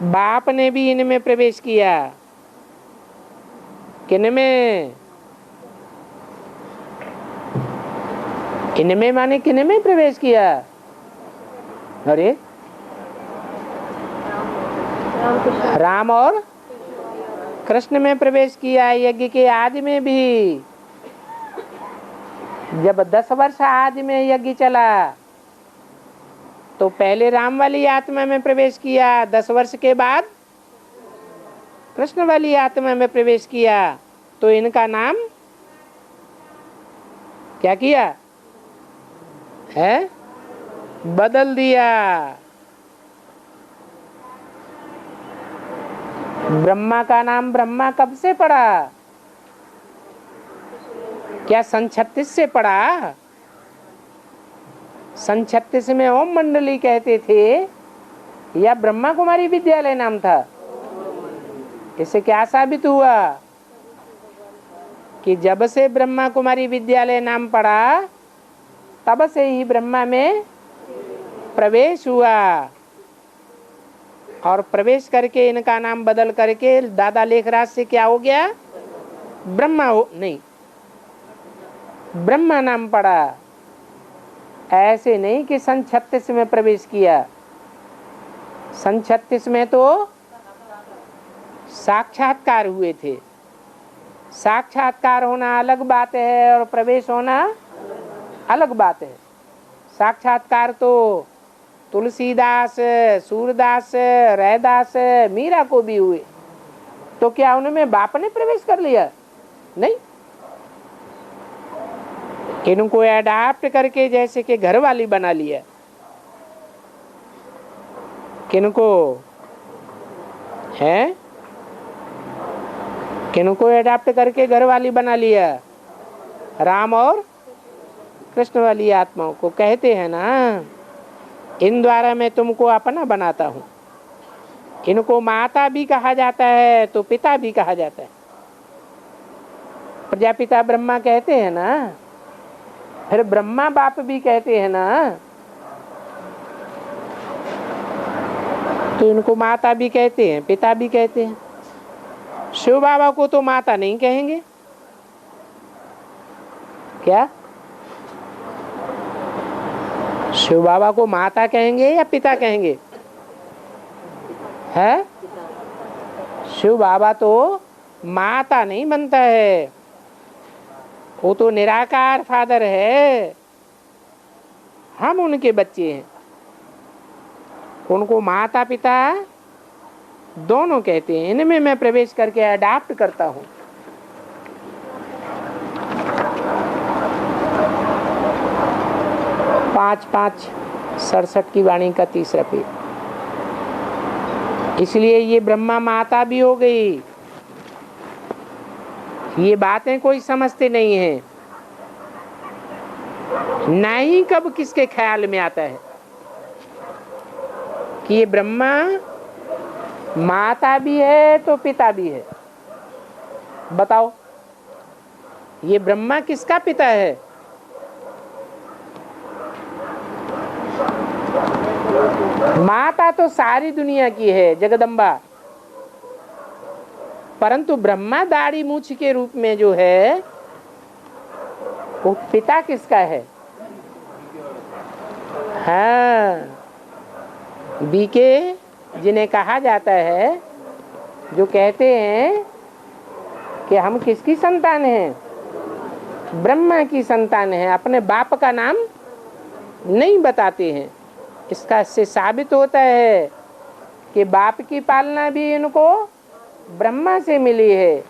बाप ने भी इनमें प्रवेश किया। किनमें? इनमें माने किनमें प्रवेश किया? अरे राम और कृष्ण में प्रवेश किया। यज्ञ के आदि में भी, जब 10 वर्ष आदि में यज्ञ चला तो पहले राम वाली आत्मा में प्रवेश किया, 10 वर्ष के बाद कृष्ण वाली आत्मा में प्रवेश किया। तो इनका नाम क्या किया है? बदल दिया। ब्रह्मा का नाम ब्रह्मा कब से पड़ा? क्या सन 36 से पड़ा? सन 36 में ओम मंडली कहते थे या ब्रह्मा कुमारी विद्यालय नाम था? इससे क्या साबित हुआ कि जब से ब्रह्मा कुमारी विद्यालय नाम पड़ा तब से ही ब्रह्मा में प्रवेश हुआ, और प्रवेश करके इनका नाम बदल करके दादा लेखराज से क्या हो गया, ब्रह्मा हो नहीं, ब्रह्मा नाम पड़ा। ऐसे नहीं कि सन 36 में प्रवेश किया, सन 36 में तो साक्षात्कार हुए थे। साक्षात्कार होना अलग बात है और प्रवेश होना अलग बात है। साक्षात्कार तो तुलसीदास, सूरदास, रैदास, मीरा को भी हुए, तो क्या उनमें बाप ने प्रवेश कर लिया? नहीं, इनको अडाप्ट करके जैसे कि घरवाली बना लिया। किनको है, किनको अडाप्ट करके घरवाली बना लिया? राम और कृष्ण वाली आत्माओं को। कहते हैं ना, इन द्वारा मैं तुमको अपना बनाता हूँ। इनको माता भी कहा जाता है तो पिता भी कहा जाता है। प्रजापिता ब्रह्मा कहते हैं ना, फिर ब्रह्मा बाप भी कहते हैं ना, तो इनको माता भी कहते हैं, पिता भी कहते हैं। शिव बाबा को तो माता नहीं कहेंगे क्या? शिव बाबा को माता कहेंगे या पिता कहेंगे? है, शिव बाबा तो माता नहीं बनता है, वो तो निराकार फादर है। हम उनके बच्चे हैं, उनको माता पिता दोनों कहते हैं। इनमें मैं प्रवेश करके अडाप्ट करता हूँ। पाँच 67 की वाणी का तीसरा पेज। इसलिए ये ब्रह्मा माता भी हो गई। ये बातें कोई समझते नहीं है, ना ही कब किसके ख्याल में आता है कि ये ब्रह्मा माता भी है तो पिता भी है। बताओ, ये ब्रह्मा किसका पिता है? माता तो सारी दुनिया की है, जगदम्बा, परंतु ब्रह्मा दाढ़ी मूछ के रूप में जो है वो पिता किसका है? हाँ, बीके जिन्हें कहा जाता है, जो कहते हैं कि हम किसकी संतान हैं? ब्रह्मा की संतान है, अपने बाप का नाम नहीं बताते हैं। इसका इससे साबित होता है कि बाप की पालना भी इनको ब्रह्मा से मिली है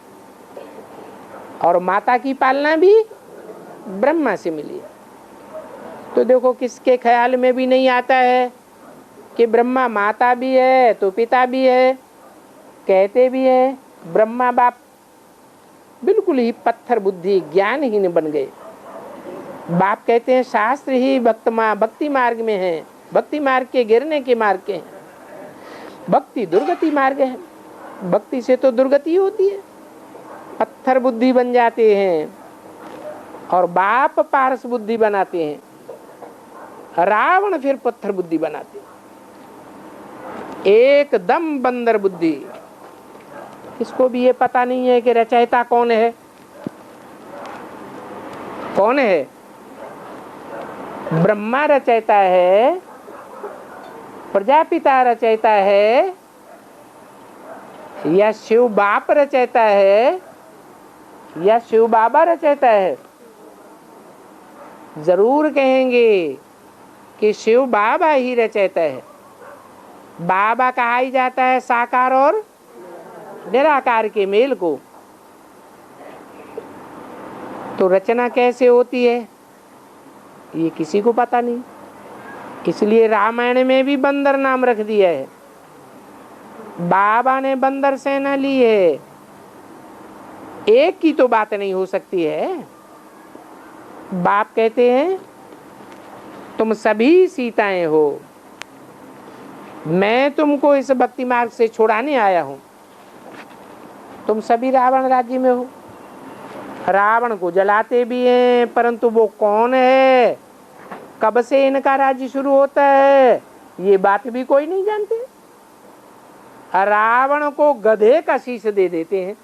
और माता की पालना भी ब्रह्मा से मिली है। तो देखो, किसके ख्याल में भी नहीं आता है कि ब्रह्मा माता भी है तो पिता भी है। कहते भी है ब्रह्मा बाप बिल्कुल ही पत्थर बुद्धि ज्ञानहीन बन गए। बाप कहते हैं शास्त्र ही भक्ति मार्ग में है, भक्ति मार्ग के गिरने के मार्ग के हैं। भक्ति दुर्गति मार्ग है, भक्ति से तो दुर्गति होती है। पत्थर बुद्धि बन जाते हैं और बाप पारस बुद्धि बनाते हैं, रावण फिर पत्थर बुद्धि बनाते हैं, एकदम बंदर बुद्धि। इसको भी ये पता नहीं है कि रचयिता कौन है। कौन है? ब्रह्मा रचयिता है, प्रजापिता रचयिता है, या शिव बाप रचयिता है, या शिव बाबा रचयिता है? जरूर कहेंगे कि शिव बाबा ही रचयिता है। बाबा कहा ही जाता है साकार और निराकार के मेल को। तो रचना कैसे होती है ये किसी को पता नहीं, इसलिए रामायण में भी बंदर नाम रख दिया है। बाबा ने बंदर सेना ली है, एक की तो बात नहीं हो सकती है। बाप कहते हैं तुम सभी सीताएं हो, मैं तुमको इस भक्ति मार्ग से छुड़ाने आया हूं। तुम सभी रावण राज्य में हो, रावण को जलाते भी हैं, परंतु वो कौन है, कब से इनका राज्य शुरू होता है, ये बात भी कोई नहीं जानते। रावण को गधे का शीश दे देते हैं।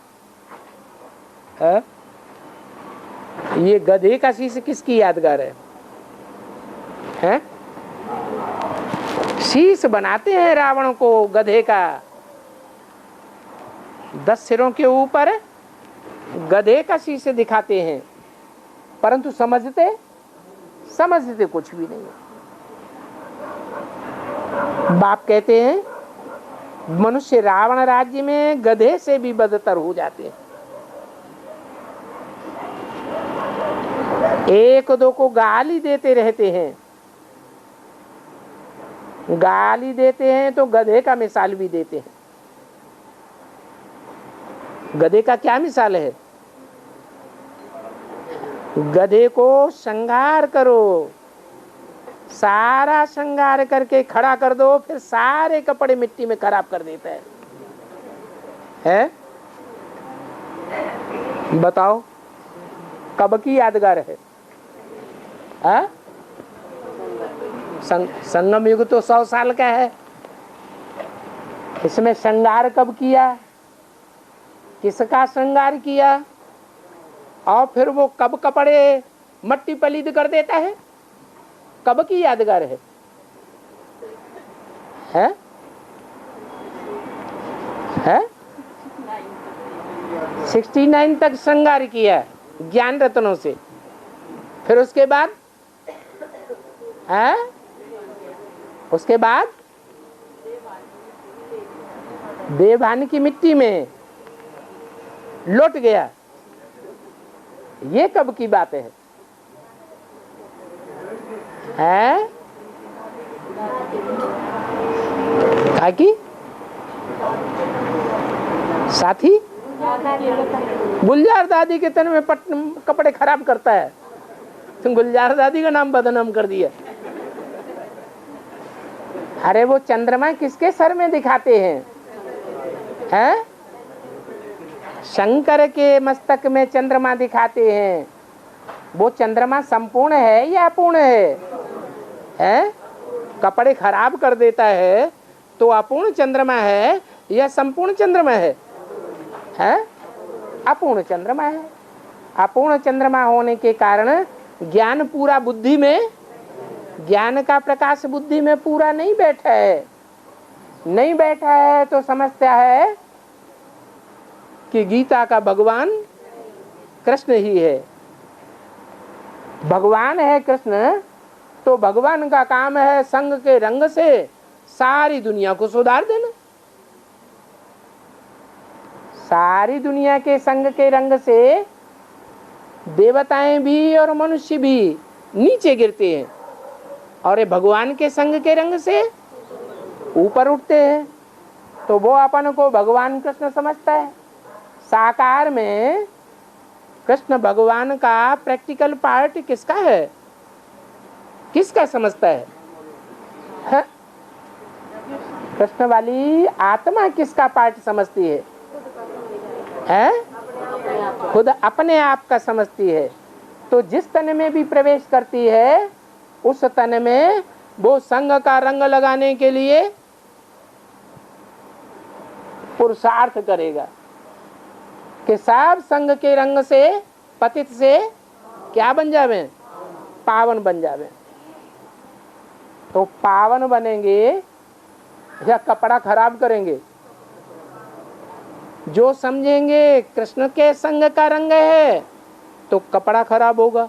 ये गधे का शीश किसकी यादगार है? शीश बनाते हैं रावण को गधे का, 10 सिरों के ऊपर गधे का शीश दिखाते हैं, परंतु समझते कुछ भी नहीं। बाप कहते हैं मनुष्य रावण राज्य में गधे से भी बदतर हो जाते हैं। एक दो को गाली देते रहते हैं, गाली देते हैं तो गधे का मिसाल भी देते हैं। गधे का क्या मिसाल है? गधे को श्रृंगार करो, सारा श्रृंगार करके खड़ा कर दो, फिर सारे कपड़े मिट्टी में खराब कर देता है? बताओ कब की यादगार है? संगम युग तो 100 साल का है, इसमें श्रृंगार कब किया, किसका श्रृंगार किया, और फिर वो कब कपड़े मट्टी पलीद कर देता है? कब की यादगार है? 69 तक श्रृंगार किया ज्ञान रत्नों से, फिर उसके बाद देवभान की मिट्टी में लौट गया। ये कब की बात है? काकी साथी गुलजार दादी के तन में कपड़े खराब करता है, तुम गुलजार दादी का नाम बदनाम कर दिया। अरे वो चंद्रमा किसके सर में दिखाते हैं? शंकर के मस्तक में चंद्रमा दिखाते हैं। वो चंद्रमा संपूर्ण है या अपूर्ण है? कपड़े खराब कर देता है तो अपूर्ण चंद्रमा है या संपूर्ण चंद्रमा है? अपूर्ण चंद्रमा है। अपूर्ण चंद्रमा होने के कारण ज्ञान पूरा बुद्धि में, ज्ञान का प्रकाश बुद्धि में पूरा नहीं बैठा है। नहीं बैठा है तो समझता है कि गीता का भगवान कृष्ण ही है। भगवान है कृष्ण, तो भगवान का काम है संग के रंग से सारी दुनिया को सुधार देना। सारी दुनिया के संग के रंग से देवताएं भी और मनुष्य भी नीचे गिरते हैं, और ये भगवान के संग के रंग से ऊपर उठते हैं। तो वो अपन को भगवान कृष्ण समझता है। साकार में कृष्ण भगवान का प्रैक्टिकल पार्ट किसका है? किसका समझता है? कृष्ण वाली आत्मा किसका पार्ट समझती है? खुद अपने आप का समझती है। तो जिस तन में भी प्रवेश करती है उस तन में वो संग का रंग लगाने के लिए पुरुषार्थ करेगा कि सब संग के रंग से पतित से क्या बन जावे? पावन बन जावे। तो पावन बनेंगे या कपड़ा खराब करेंगे? जो समझेंगे कृष्ण के संग का रंग है तो कपड़ा खराब होगा,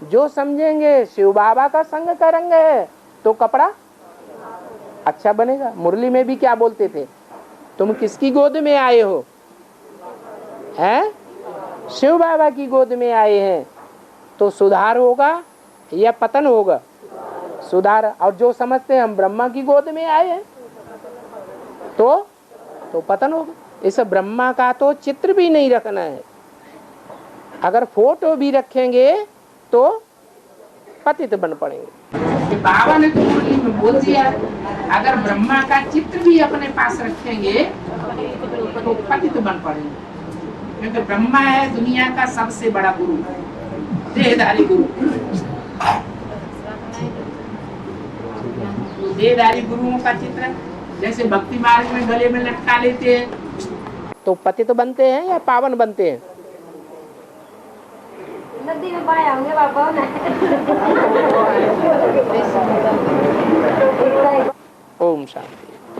जो समझेंगे शिव बाबा का संग का रंग है तो कपड़ा अच्छा बनेगा। मुरली में भी क्या बोलते थे? तुम किसकी गोद में आए हो? शिव बाबा की गोद में आए हैं, तो सुधार होगा या पतन होगा? सुधार। और जो समझते हैं हम ब्रह्मा की गोद में आए हैं तो पतन होगा। इस ब्रह्मा का तो चित्र भी नहीं रखना है, अगर फोटो भी रखेंगे तो पतित बन पड़ेंगे। बाबा ने तो मुरली में बोल दिया, अगर ब्रह्मा का चित्र भी अपने पास रखेंगे तो पतित बन पड़ेंगे। क्योंकि ब्रह्मा है दुनिया का सबसे बड़ा गुरु, देहधारी गुरु। देहधारी गुरुओं का चित्र जैसे भक्ति मार्ग में गले में लटका लेते हैं, तो पतित तो बनते हैं या पावन बनते हैं? नदी में बहाया होंगे बाबा ने। ओम शांति।